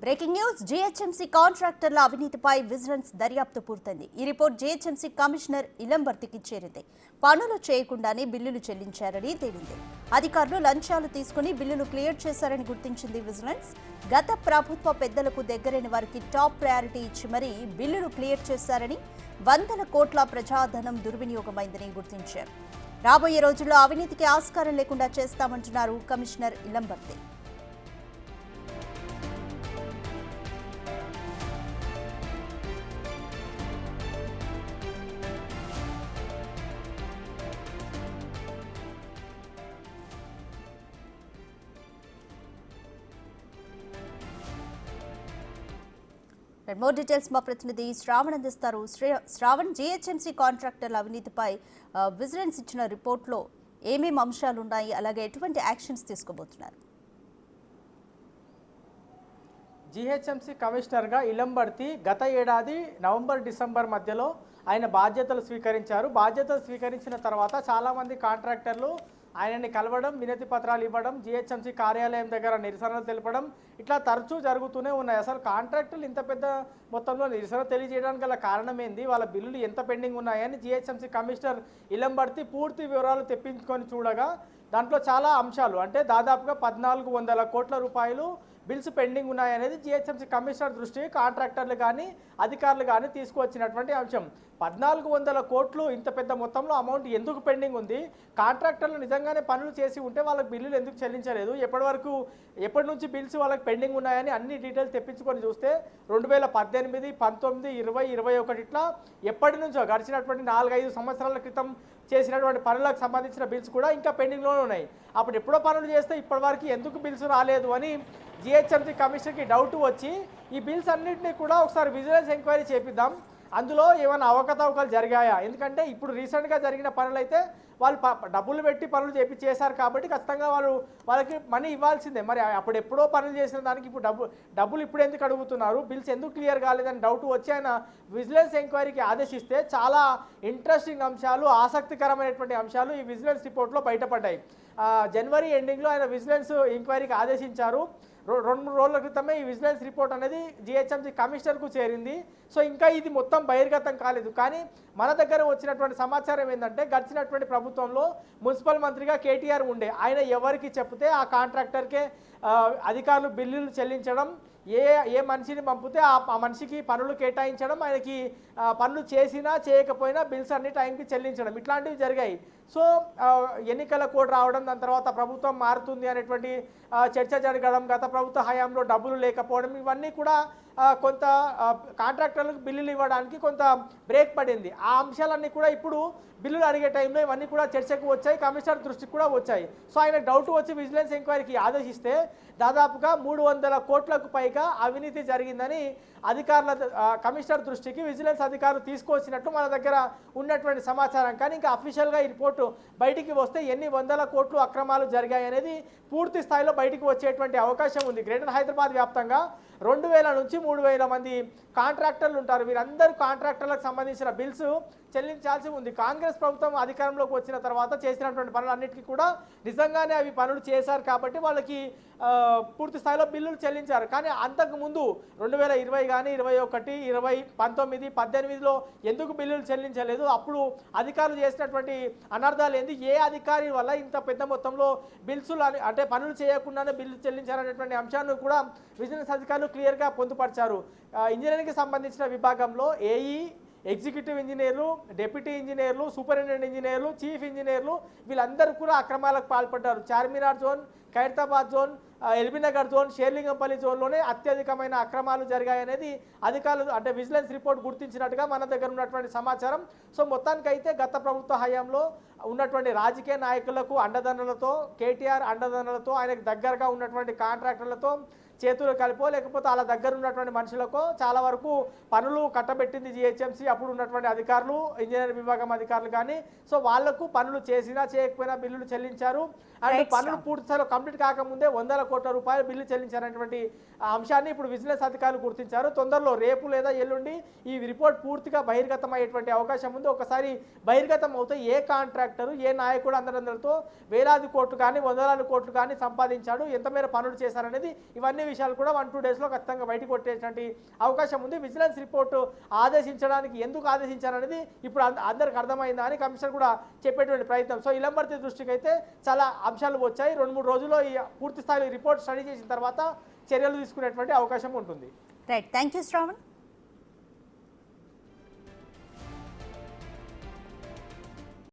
Breaking news GHMC కాంట్రాక్టర్ల అవినీతిపై vigilance దర్యాప్తు పూర్తయింది. ఈ రిపోర్ట్ జీహెచ్ఎంసీ కమిషనర్ ఇలంబర్తికి చేరింది. పనులు చేయకుండానే బిల్లులు చెల్లించారని తేలింది. అధికారులు లంచాలు తీసుకుని బిల్లులు క్లియర్ చేశారని గుర్తించింది విజిలెన్స్. గత ప్రభుత్వ పెద్దలకు దగ్గరైన వారికి టాప్ ప్రయారిటీ ఇచ్చి మరీ బిల్లులు క్లియర్ చేశారని, వందల కోట్ల ప్రజాధనం దుర్వినియోగమైందని గుర్తించారు. రాబోయే రోజుల్లో అవినీతికి ఆస్కారం లేకుండా చేస్తామంటున్నారు కమిషనర్ ఇలంబర్తి. మోర్ డీటెయిల్స్ మా ప్రతినిధి శ్రావణ్ అందిస్తారు. శ్రావణ్, జీహెచ్ఎంసీ కాంట్రాక్టర్ల అవినీతిపై విజిలెన్స్ ఇచ్చిన రిపోర్ట్లో ఏమేమి అంశాలు ఉన్నాయి, అలాగే ఎటువంటి యాక్షన్స్ తీసుకోబోతున్నారు? జీహెచ్ఎంసీ కమిషనర్గా ఇలంబర్తి గత ఏడాది నవంబర్-డిసెంబర్ మధ్యలో ఆయన బాధ్యతలు స్వీకరించారు. బాధ్యతలు స్వీకరించిన తర్వాత చాలామంది కాంట్రాక్టర్లు ఆయనని కలవడం, వినతి పత్రాలు ఇవ్వడం, జీహెచ్ఎంసీ కార్యాలయం దగ్గర నిరసనలు తెలపడం ఇట్లా తరచూ జరుగుతూనే ఉన్నాయి. అసలు కాంట్రాక్టర్లు ఇంత పెద్ద మొత్తంలో నిరసన తెలియజేయడానికి గల కారణం ఏంది, వాళ్ళ బిల్లులు ఎంత పెండింగ్ ఉన్నాయని జీహెచ్ఎంసీ కమిషనర్ ఇలంబర్తి పూర్తి వివరాలు తెప్పించుకొని చూడగా దాంట్లో చాలా అంశాలు, అంటే దాదాపుగా 1400 కోట్ల రూపాయలు బిల్స్ పెండింగ్ ఉన్నాయనేది జీహెచ్ఎంసీ కమిషనర్ దృష్టికి కాంట్రాక్టర్లు కానీ అధికారులు కానీ తీసుకువచ్చినటువంటి అంశం. 1400 కోట్లు ఇంత పెద్ద మొత్తంలో అమౌంట్ ఎందుకు పెండింగ్ ఉంది, కాంట్రాక్టర్లు నిజంగానే పనులు చేసి ఉంటే వాళ్ళకి బిల్లులు ఎందుకు చెల్లించలేదు, ఎప్పటి నుంచి బిల్స్ వాళ్ళకి పెండింగ్ ఉన్నాయని అన్ని డీటెయిల్స్ తెప్పించుకొని చూస్తే 2018, 19, 20, 21 ఇట్లా ఎప్పటి నుంచో గడిచినటువంటి 4-5 సంవత్సరాల క్రితం చేసినటువంటి పనులకు సంబంధించిన బిల్స్ కూడా ఇంకా పెండింగ్లోనే ఉన్నాయి. అప్పుడు ఎప్పుడో పనులు చేస్తే ఇప్పటివరకు ఎందుకు బిల్స్ రాలేదు అని జీహెచ్ఎంసీ కమిషన్కి డౌట్ వచ్చి ఈ బిల్స్ అన్నింటినీ కూడా ఒకసారి విజిలెన్స్ ఎంక్వైరీ చేపిద్దాం, అందులో ఏమైనా అవకతవకలు జరిగాయా, ఎందుకంటే ఇప్పుడు రీసెంట్గా జరిగిన పనులైతే వాళ్ళు డబ్బులు పెట్టి పనులు చేశారు కాబట్టి ఖచ్చితంగా వాళ్ళకి మనీ ఇవ్వాల్సిందే. మరి అప్పుడు ఎప్పుడో పనులు చేసిన దానికి ఇప్పుడు డబ్బులు ఇప్పుడు ఎందుకు అడుగుతున్నారు, బిల్స్ ఎందుకు క్లియర్ కాలేదని డౌట్ వచ్చి ఆయన విజిలెన్స్ ఎంక్వైరీకి ఆదేశిస్తే చాలా ఇంట్రెస్టింగ్ అంశాలు, ఆసక్తికరమైనటువంటి అంశాలు ఈ విజిలెన్స్ రిపోర్ట్లో బయటపడ్డాయి. జనవరి ఎండింగ్లో ఆయన విజిలెన్స్ ఎంక్వైరీకి ఆదేశించారు. 2-3 రోజుల క్రితమే ఈ విజిలెన్స్ రిపోర్ట్ అనేది జీహెచ్ఎంసీ కమిషనర్కు చేరింది. సో ఇంకా ఇది మొత్తం బహిర్గతం కాలేదు. కానీ మన దగ్గర వచ్చినటువంటి సమాచారం ఏంటంటే గడిచినటువంటి ప్రభుత్వంలో మున్సిపల్ మంత్రిగా కేటీఆర్ ఉండే, ఆయన ఎవరికి చెప్తే ఆ కాంట్రాక్టర్కే అధికారులు బిల్లులు చెల్లించడం, ఏ మనిషిని పంపితే ఆ మనిషికి పనులు కేటాయించడం, ఆయనకి పనులు చేసినా చేయకపోయినా బిల్స్ అన్ని టైంకి చెల్లించడం ఇట్లాంటివి జరిగాయి. సో ఎన్నికల కోడ్ రావడం, దాని తర్వాత ప్రభుత్వం మారుతుంది అనేటువంటి చర్చ జరగడం, గత ప్రభుత్వ హయాంలో డబ్బులు లేకపోవడం, ఇవన్నీ కూడా కొంత కాంట్రాక్టర్లకు బిల్లులు ఇవ్వడానికి కొంత బ్రేక్ పడింది. ఆ అంశాలన్నీ కూడా ఇప్పుడు బిల్లులు అడిగే టైంలో ఇవన్నీ కూడా చర్చకు వచ్చాయి, కమిషనర్ దృష్టికి కూడా వచ్చాయి. సో ఆయన డౌట్ వచ్చి విజిలెన్స్ ఎంక్వైరీకి ఆదేశిస్తే దాదాపుగా 300 కోట్లకు పైగా అవినీతి జరిగిందని కమిషనర్ దృష్టికి విజిలెన్స్ అధికారులు తీసుకొచ్చినట్టు మన దగ్గర ఉన్నటువంటి సమాచారం. కానీ ఇంకా అఫీషియల్గా ఈ రిపోర్టు బయటికి వస్తే ఎన్ని వందల కోట్లు అక్రమాలు జరిగాయి అనేది పూర్తి స్థాయిలో బయటికి వచ్చేటువంటి అవకాశం ఉంది. గ్రేటర్ హైదరాబాద్ వ్యాప్తంగా 2000 నుంచి 3000 మంది కాంట్రాక్టర్లు ఉంటారు. వీరందరూ కాంట్రాక్టర్లకు సంబంధించిన బిల్స్ చెల్లించాల్సి ఉంది. కాంగ్రెస్ ప్రభుత్వం అధికారంలోకి వచ్చిన తర్వాత చేసినటువంటి పనులన్నిటికీ కూడా నిజంగానే అవి పనులు చేశారు కాబట్టి వాళ్ళకి పూర్తి స్థాయిలో బిల్లులు చెల్లించారు. కానీ అంతకుముందు 2020 కానీ 21, 20, 19, 18లో ఎందుకు బిల్లులు చెల్లించలేదు, అప్పుడు అధికారులు చేసినటువంటి అనర్థాలు ఏంది, ఏ అధికారి వల్ల ఇంత పెద్ద మొత్తంలో బిల్సులు అంటే పనులు చేయకుండానే బిల్లు చెల్లించారనేటువంటి అంశాన్ని కూడా విజిలెన్స్ అధికారులు క్లియర్గా పొందుపరిచారు. ఇంజనీరింగ్కి సంబంధించిన విభాగంలో ఏఈ, ఎగ్జిక్యూటివ్ ఇంజనీర్లు, డిప్యూటీ ఇంజనీర్లు, సూపరింటెండెంట్ ఇంజనీర్లు, చీఫ్ ఇంజనీర్లు వీళ్ళందరూ కూడా అక్రమాలకు పాల్పడ్డారు. Charminar zone, Khairatabad zone, LB Nagar zone, Serilingampally జోన్లోనే అత్యధికమైన అక్రమాలు జరిగాయనేది అధికారులు అంటే విజిలెన్స్ రిపోర్ట్ గుర్తించినట్టుగా మన దగ్గర ఉన్నటువంటి సమాచారం. సో మొత్తానికైతే గత ప్రభుత్వ హయాంలో ఉన్నటువంటి రాజకీయ నాయకులకు అండదండలతో, కేటీఆర్ అండదండలతో, ఆయనకు దగ్గరగా ఉన్నటువంటి కాంట్రాక్టర్లతో చేతులు కలిపో లేకపోతే అలా దగ్గర ఉన్నటువంటి మనుషులకు చాలా వరకు పనులు కట్టబెట్టింది జీహెచ్ఎంసీ అప్పుడు ఉన్నటువంటి అధికారులు, ఇంజనీర్ విభాగం అధికారులు కానీ. సో వాళ్లకు పనులు చేసినా చేయకపోయినా బిల్లులు చెల్లించారు. అండ్ పనులు పూర్తి స్థాయిలో కంప్లీట్ కాకముందే 100 కోట్ల రూపాయలు బిల్లు చెల్లించారనేటువంటి అంశాన్ని ఇప్పుడు విజిలెన్స్ అధికారులు గుర్తించారు. తొందరలో రేపు లేదా ఎల్లుండి ఈ రిపోర్ట్ పూర్తిగా బహిర్గతం అయ్యేటువంటి అవకాశం ఉంది. ఒకసారి బహిర్గతం అవుతే ఏ కాంట్రాక్టరు, ఏ నాయకుడు అందరితో వేలాది కోట్లు కానీ 100,000 కోట్లు కానీ సంపాదించాడు, ఎంత మేర పనులు చేశారనేది ఇవన్నీ విషయాలు కూడా 1-2 డేస్లో ఖచ్చితంగా బయటకు కొట్టేటువంటి అవకాశం ఉంది. విజిలెన్స్ రిపోర్టు ఆదేశించడానికి ఎందుకు ఆదేశించారనేది ఇప్పుడు అందరికి అర్థమైందా అని కమిషనర్ కూడా చెప్పేటువంటి ప్రయత్నం. సో ఇలంబర్తి దృష్టికి అయితే చాలా అంశాలు వచ్చాయి. 2-3 రోజుల్లో ఈ పూర్తి స్థాయి రిపోర్ట్ స్టడీ చేసిన తర్వాత చర్యలు తీసుకునేటువంటి అవకాశం ఉంటుంది. Right, thank you Shravan.